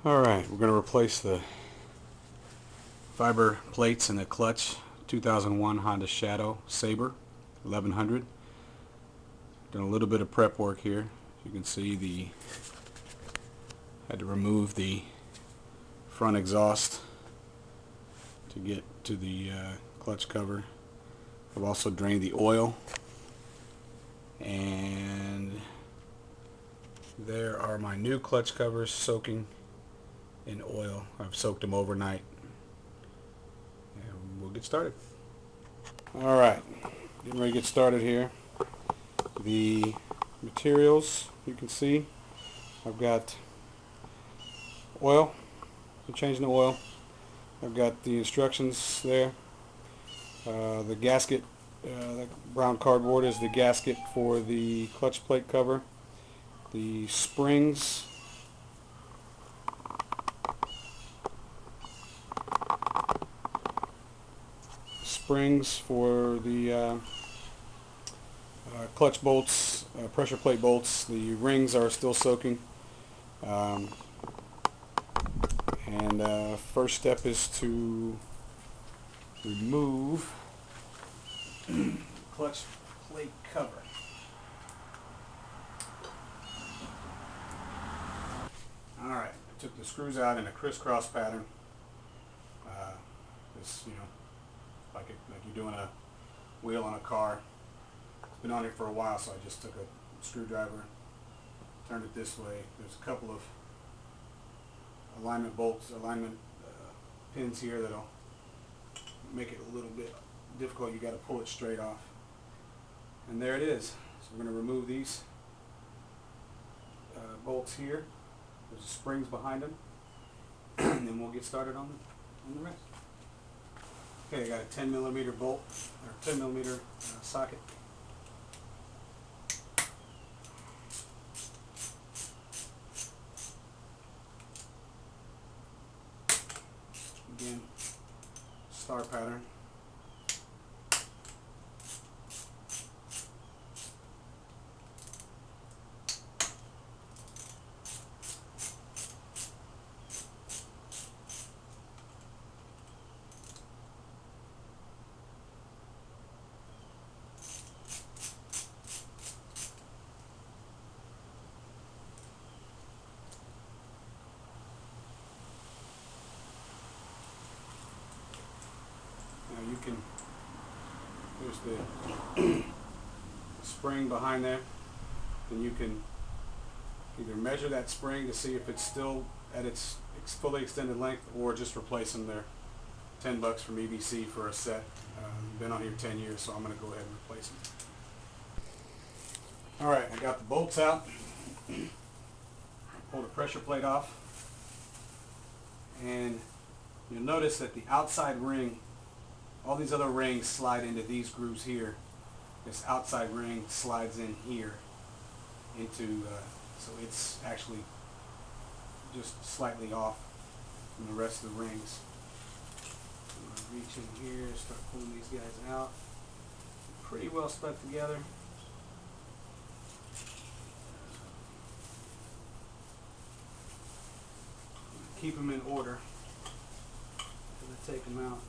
Alright, we're going to replace the fiber plates in the clutch. 2001 Honda Shadow Sabre 1100. Done a little bit of prep work here. You can see had to remove the front exhaust to get to the clutch cover. I've also drained the oil, and there are my new clutch covers soaking in oil. I've soaked them overnight, and we'll get started. Alright, getting ready to get started here. The materials, you can see I've got oil. I'm changing the oil. I've got the instructions there. The gasket, that brown cardboard is the gasket for the clutch plate cover. The springs for the clutch bolts, pressure plate bolts. The rings are still soaking. First step is to remove clutch plate cover. Alright, I took the screws out in a crisscross pattern. Like you're doing a wheel on a car. It's been on here for a while, so I just took a screwdriver, turned it this way. There's a couple of alignment pins here that'll make it a little bit difficult. You got to pull it straight off, and there it is. So we're going to remove these bolts here. There's the springs behind them, and then we'll get started on the rest. Okay, I got a 10 millimeter bolt, or 10 millimeter socket. Again, star pattern. There's the spring behind there, and you can either measure that spring to see if it's still at its fully extended length, or just replace them. They're $10 from EBC for a set. Been on here 10 years, so I'm going to go ahead and replace them. Alright, I got the bolts out. Pull the pressure plate off, and you'll notice that the outside ring, all these other rings slide into these grooves here. This outside ring slides in here into, so it's actually just slightly off from the rest of the rings. I'm going to reach in here and start pulling these guys out. Pretty well stuck together. Keep them in order as I take them out.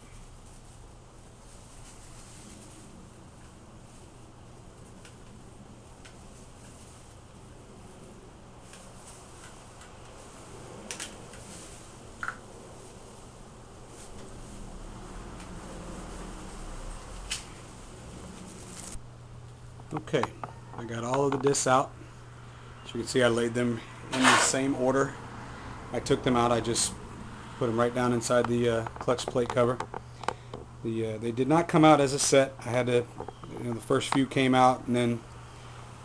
Okay, I got all of the discs out. As you can see, I laid them in the same order. I took them out, I just put them right down inside the clutch plate cover. They did not come out as a set. I had to, the first few came out, and then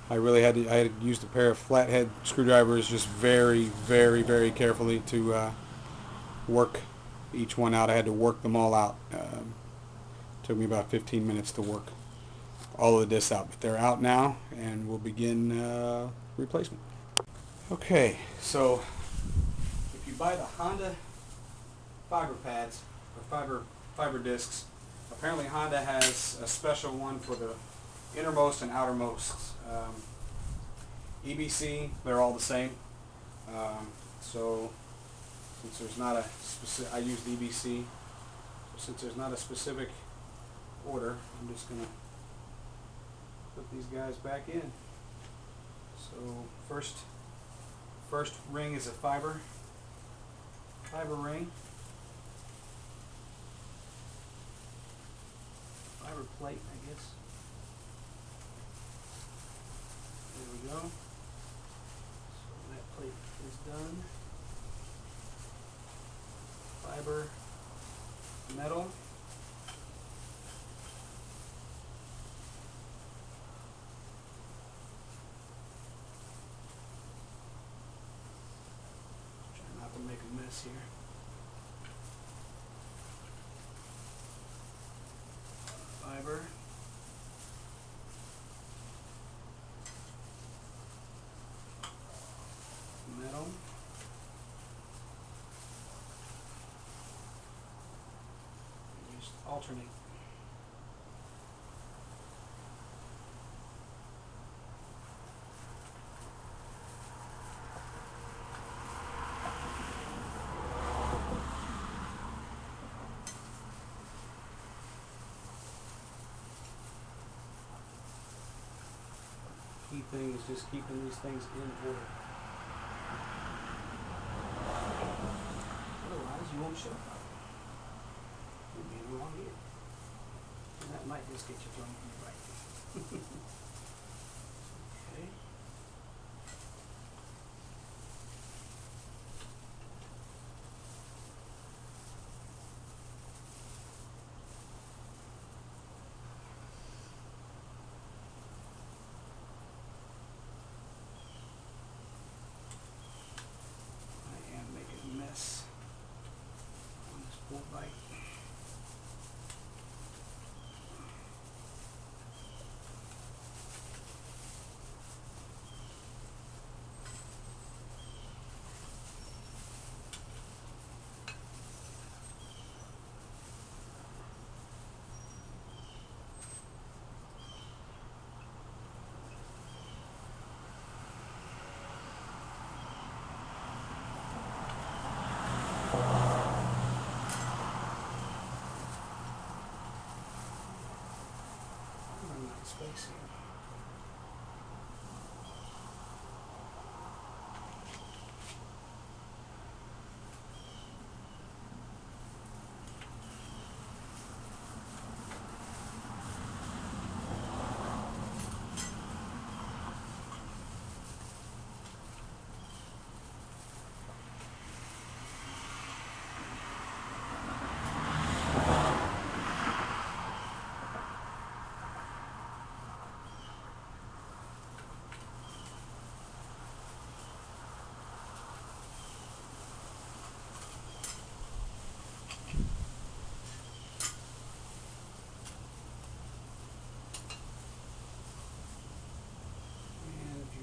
I had used a pair of flathead screwdrivers just very, very, very carefully to work each one out. I had to work them all out. Took me about 15 minutes to work all of the discs out, but they're out now, and we'll begin replacement. Okay, so if you buy the Honda fiber pads or fiber discs, apparently Honda has a special one for the innermost and outermost. EBC, they're all the same. So Since there's not a specific, I use DBC, so since there's not a specific order, I'm just going to put these guys back in. So first ring is a fiber ring, fiber plate, I guess. There we go. So that plate is done. Fiber metal. Try not to make a mess here. Fiber. Metal. And just alternate. Key thing is just keeping these things in order. Otherwise, you won't show up. You'll be in the wrong ear. And that might just get you thrown right. Okay. Mess on this bolt bite. Space here.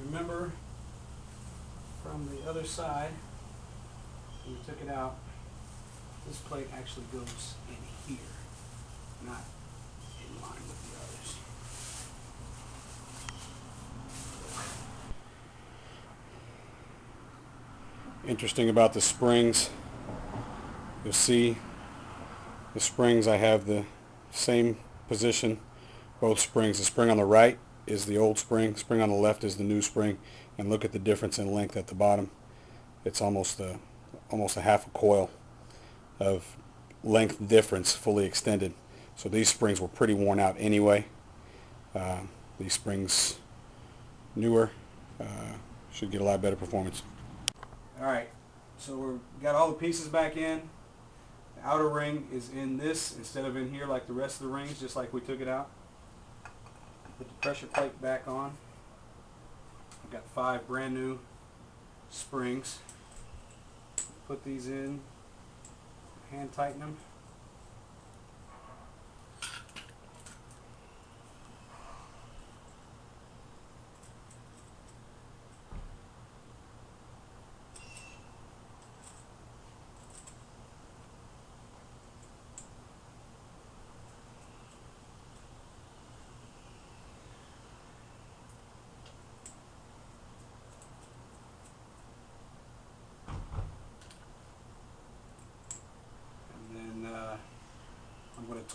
Remember from the other side, when we took it out, this plate actually goes in here, not in line with the others. Interesting about the springs, you'll see the springs, I have the same position, both springs. The spring on the right is the old spring on the left is the new spring, and look at the difference in length at the bottom. It's almost a half a coil of length difference, fully extended. So these springs were pretty worn out anyway. These springs, newer, should get a lot better performance. Alright, so we've got all the pieces back in. The outer ring is in this instead of in here like the rest of the rings, just like we took it out. Put the pressure plate back on. I've got 5 brand new springs. Put these in, hand tighten them.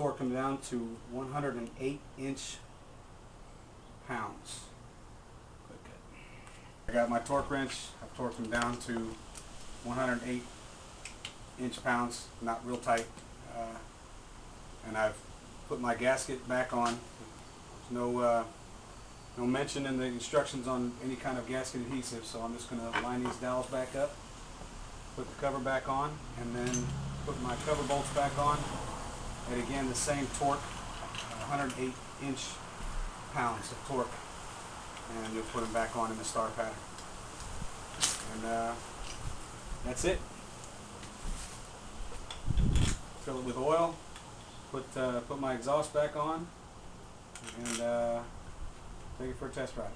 torque them down to 108 inch-pounds. I got my torque wrench. I've torqued them down to 108 inch-pounds, not real tight, and I've put my gasket back on. There's no mention in the instructions on any kind of gasket adhesive, so I'm just going to line these dowels back up, put the cover back on, and then put my cover bolts back on, and again the same torque, 108 inch-pounds of torque, and you'll put them back on in the star pattern. And that's it. Fill it with oil, put my exhaust back on, and take it for a test ride.